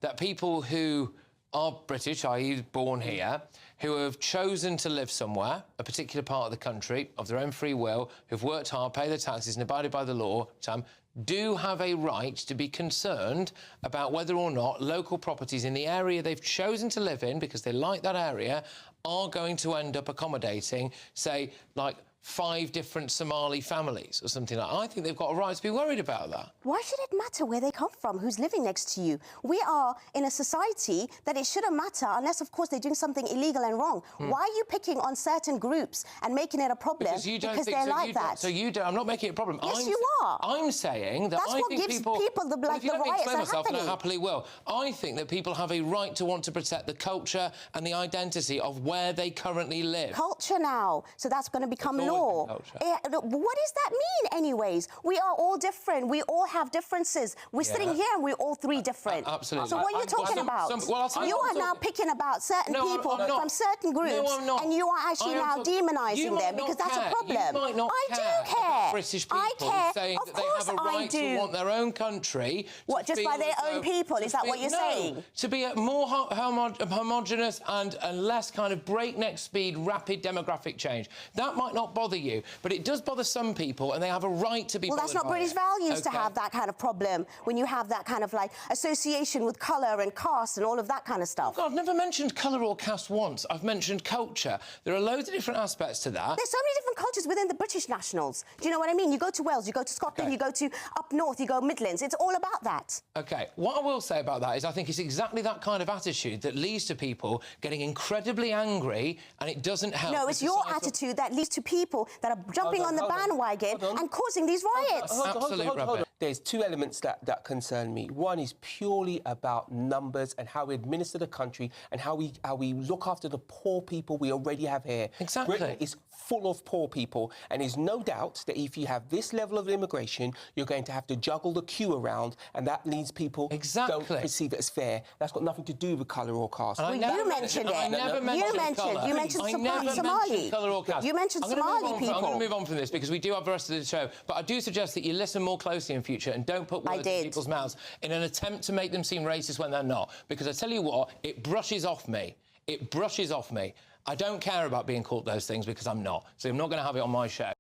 that people who are British, i.e. born here, who have chosen to live somewhere, a particular part of the country, of their own free will, who've worked hard, paid their taxes and abided by the law, do have a right to be concerned about whether or not local properties in the area they've chosen to live in, because they like that area, are going to end up accommodating, say, like 5 different Somali families or something like that. I think they've got a right to be worried about that. Why should it matter where they come from, who's living next to you? We are in a society that it shouldn't matter unless, of course, they're doing something illegal and wrong. Why are you picking on certain groups and making it a problem because they're like that? So you don't. I'm not making it a problem. Yes, you are. I'm saying that that's what gives people the riots are happening. And I happily will. I think that people have a right to want to protect the culture and the identity of where they currently live. Culture now. So that's going to become law. What does that mean, anyways? We are all different. We all have differences. We're sitting here and we're all 3 different. Absolutely. So what are you talking about? You are now picking about certain people from certain groups, and you are actually now demonising them because that's a problem. I do care. British people saying that they have a right to want their own country. What, just by their own people? Is that what you're saying? To be a more homogenous and less kind of breakneck speed, rapid demographic change. That might not bother you, but it does bother some people, and they have a right to be bothered. Well, that's not British values to have that kind of problem when you have that kind of, like, association with colour and caste and all of that kind of stuff. God, I've never mentioned colour or caste once. I've mentioned culture. There are loads of different aspects to that. There's so many different cultures within the British nationals. Do you know what I mean? You go to Wales, you go to Scotland, you go to up north, you go Midlands. It's all about that. OK, what I will say about that is I think it's exactly that kind of attitude that leads to people getting incredibly angry, and it doesn't help. No, it's your attitude that leads to people that are jumping on the bandwagon and causing these riots. Absolute rubbish. There's 2 elements that concern me. One is purely about numbers and how we administer the country and how we look after the poor people we already have here. Exactly. Britain is full of poor people, and there's no doubt that if you have this level of immigration, you're going to have to juggle the queue around, and that means people don't perceive it as fair. That's got nothing to do with colour or caste. Well, you mentioned it. You mentioned Somali. You mentioned Somali people. I'm going to move on from this because we do have the rest of the show, but I do suggest that you listen more closely in future and don't put words in people's mouths in an attempt to make them seem racist when they're not, because I tell you what, it brushes off me. It brushes off me. I don't care about being called those things because I'm not, so I'm not going to have it on my show.